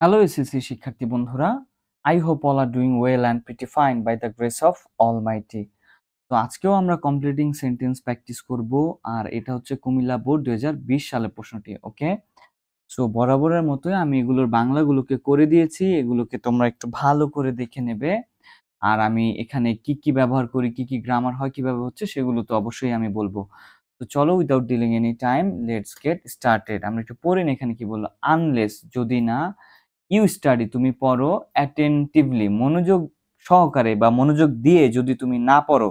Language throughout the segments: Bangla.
হ্যালো এসএসসি শিক্ষার্থী বন্ধুরা, I hope all are doing well and pretty fine by the grace of Almighty. তো আজকেও আমরা কমপ্লিটিং সেন্টেন্স প্র্যাকটিস করব, আর এটা হচ্ছে কুমিল্লা বোর্ড 2020 সালের প্রশ্নটি। ওকে, সো বরাবরের মতোই আমি এগুলোর বাংলাগুলোকে করে দিয়েছি, এগুলোকে তোমরা একটু ভালো করে দেখে নেবে। আর আমি এখানে কি কি ব্যবহার করি, কি কি গ্রামার হয়, কিভাবে হচ্ছে, সেগুলো তো অবশ্যই আমি বলবো। তো চলো, without dealing any time, let's get started. আমরা একটু পড়ি না, এখানে কি বললো, আনলেস যদি না, ইউ স্টাডি তুমি পড়ো, অ্যাটেন্টিভলি মনোযোগ সহকারে বা মনোযোগ দিয়ে যদি তুমি না পড়ো,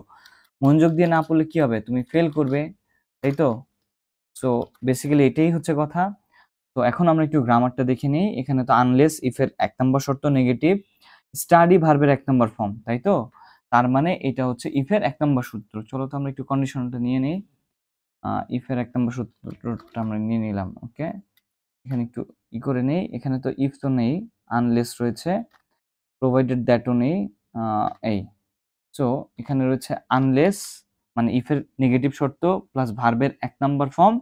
মনোযোগ দিয়ে না পড়লে কি হবে, তুমি ফেল করবে, তাই তো? সো বেসিক্যালি এটাই হচ্ছে কথা। তো এখন আমরা একটু গ্রামারটা দেখে নিই। এখানে তো আনলেস ইফের 1 নম্বর শর্ত নেগেটিভ, স্টাডি ভার্বের 1 নম্বর ফর্ম, তাই তো? তার মানে এটা হচ্ছে ইফের 1 নম্বর সূত্র। চলো তো আমরা একটু কন্ডিশনটা নিয়ে নিই। ইফের 1 নম্বর সূত্রটা আমরা নিয়ে নিলাম। ওকে, এখানে একটু করে নেই। এখানে তো ইফ তো নেই, আনলেস রয়েছে, প্রোভাইডেড দ্যাটও নেই। এই সো এখানে রয়েছে আনলেস মানে ইফের নেগেটিভ শর্ত প্লাস ভার্বের 1 নাম্বার ফর্ম।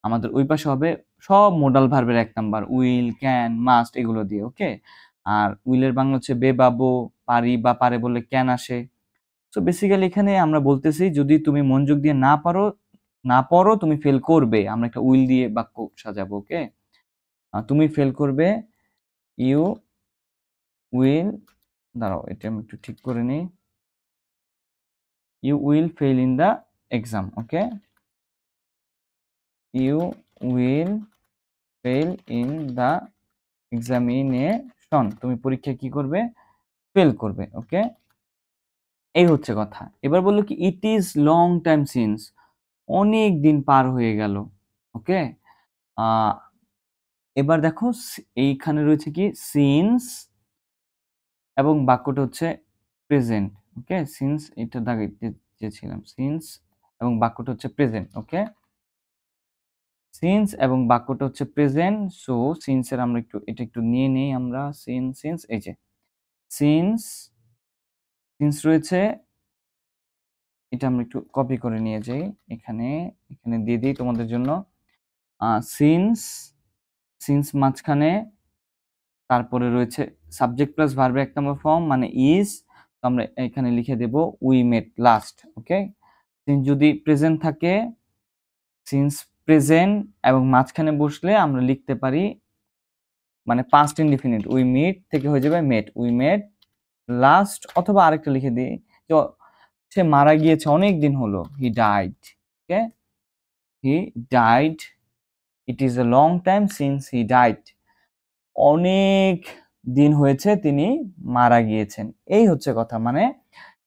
আমাদের ওই পাশে হবে সব মোডাল ভার্বের 1 নাম্বার, উইল, ক্যান, মাস্ট এগুলো দিয়ে। ওকে, আর উইলের বাংলা হচ্ছে বে বা বো, পারি বা পারে বললে ক্যান আসে। সো বেসিক্যালি এখানে আমরা বলতেছি যদি তুমি মনোযোগ দিয়ে না পড়ো তুমি ফেল করবে। আমরা একটা উইল দিয়ে বাক্য সাজাবো। ওকে, তুমি ফেল করবে, ইউ উইল, দাঁড়াও এটা আমি একটু ঠিক করে নিই, you will fail in the exam. Okay, you will fail in the examination, তুমি পরীক্ষায় কি করবে, ফেল করবে। ওকে, এই হচ্ছে কথা। এবার বললো কি, it is long time since, অনেক দিন পার হয়ে গেল। ওকে, এবার দেখো এইখানে রয়েছে কি সিন্স এবং বাক্যটা হচ্ছে প্রেজেন্ট। ওকে, সিন্স এটা দাগাইতে চেয়েছিলাম, সিন্স এবং বাক্যটা হচ্ছে প্রেজেন্ট। ওকে, সিন্স এবং বাক্যটা হচ্ছে প্রেজেন্ট। সো সিন্সের আমরা এটা একটু নিয়ে নেই আমরা, সিন্স এই যে সিন্স রয়েছে, এটা আমরা একটু কপি করে নিয়ে যাই, এখানে দিয়ে দিই তোমাদের জন্য। সিন্স মাঝখানে, তারপরে রয়েছে সাবজেক্ট প্লাস ভার্বের 1 নম্বর ফর্ম মানে ইজ, তো আমরা এখানে লিখে দেব we met last. Okay, since যদি প্রেজেন্ট থাকে, সিন্স প্রেজেন্ট এবং মাঝখানে বসলে আমরা লিখতে পারি মানে পাস্ট ইনডিফিনিট, উই মিট থেকে হয়ে যাবে মেট, উই মেট লাস্ট, অথবা আরেকটা লিখে দিই যে সে মারা গিয়েছে অনেক দিন হলো, he died. Okay, he died, it is a long time since he died, অনেক দিন হয়েছে তিনি মারা গিয়েছেন। এই হচ্ছে কথা, মানে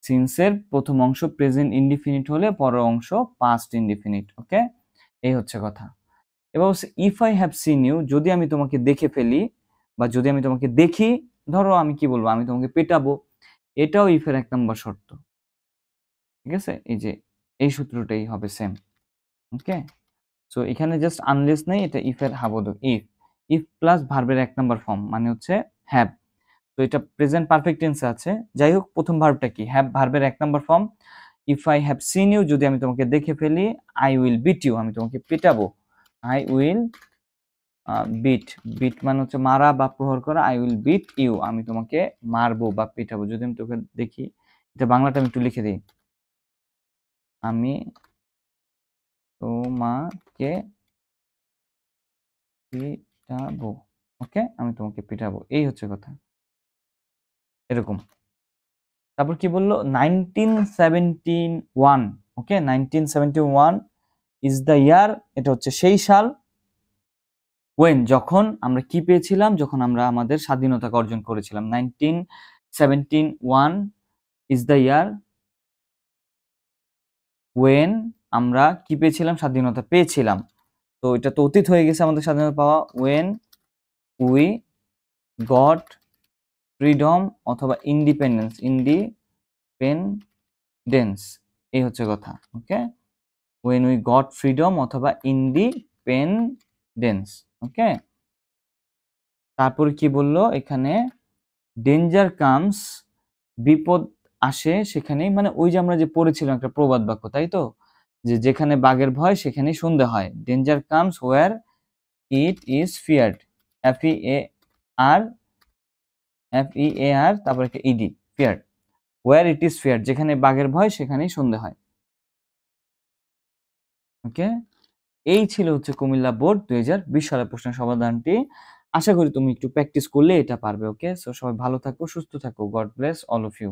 সিন্সের প্রথম অংশ প্রেজেন্ট ইনডিফিনিট হলে পরের অংশ পাস্ট ইনডিফিনিট। ওকে, এই হচ্ছে কথা। এবার হচ্ছে if I have seen you, যদি আমি তোমাকে দেখে ফেলি বা যদি আমি তোমাকে দেখি, ধরো আমি কি বলবো, আমি তোমাকে পেটাবো, এটাও ইফের 1 নম্বর শর্ত। ঠিক আছে, এই যে এই সূত্রটাই হবে সেম। ওকে, সো এখানে জাস্ট আনলেস নেই, এটা ইফের হাবোধক, ইফ প্লাস ভার্বের 1 নম্বর ফর্ম মানে হচ্ছে হ্যাভ। তো এটা প্রেজেন্ট পারফেক্ট টেন্সে আছে। যাই হোক, প্রথম ভার্বটা কি, হ্যাভ ভার্বের 1 নম্বর form. If I have seen you, যদি আমি তোমাকে দেখে ফেলি, আই উইল বিট ইউ, আমি তোমাকে পেটাবো, আই উইল বিট মানে হচ্ছে মারা বা প্রহার করা, আই উইল বিট ইউ, আমি তোমাকে মারবো বা পেটাবো যদি আমি তোকে দেখি। এটা বাংলাটা আমি একটু লিখে দিই, আমি তোমাকে পিটাবো। ওকে, আমি তোমাকে পিটাবো, এই হচ্ছে কথা, এরকম। তারপর কি বললো, 1971। ওকে, 1971 ইজ দ্য ইয়ার, এটা হচ্ছে সেই সাল, ওয়েন যখন আমরা কি পেয়েছিলাম, যখন আমরা আমাদের স্বাধীনতা অর্জন করেছিলাম। 1971 ইজ দ্য ইয়ার ওয়েন আমরা কি পেয়েছিলাম, স্বাধীনতা পেয়েছিলাম। তো এটা তো অতীত হয়ে গেছে আমাদের স্বাধীনতা পাওয়া, ওয়েন উই গট ফ্রিডম অথবা ইন্ডিপেন্ডেন্স, এই হচ্ছে কথা। ওকে, ওয়েন উই গট ফ্রিডম অথবা ইন্ডিপেন্ডেন্স। ওকে, তারপর কি বললো এখানে, ডেঞ্জার কামস, বিপদ আসে সেখানেই, মানে ওই যে আমরা যে পড়েছিলাম একটা প্রবাদ বাক্য, তাই তো, যে যেখানে বাঘের ভয় সেখানেই সন্ধে হয়। Danger comes where it is feared, FEARD, আর FEAR, তারপর একটা ED, fear. Where it is fear, যেখানে বাঘের ভয় সেখানেই সন্ধে হয়। ওকে, এই ছিল হচ্ছে কুমিল্লা বোর্ড 2020 সালের প্রশ্নের সমাধানটি। আশা করি তুমি একটু প্র্যাকটিস করলে এটা পারবে। ওকে, সো সবাই ভালো থাকো, সুস্থ থাকো। God bless all of you.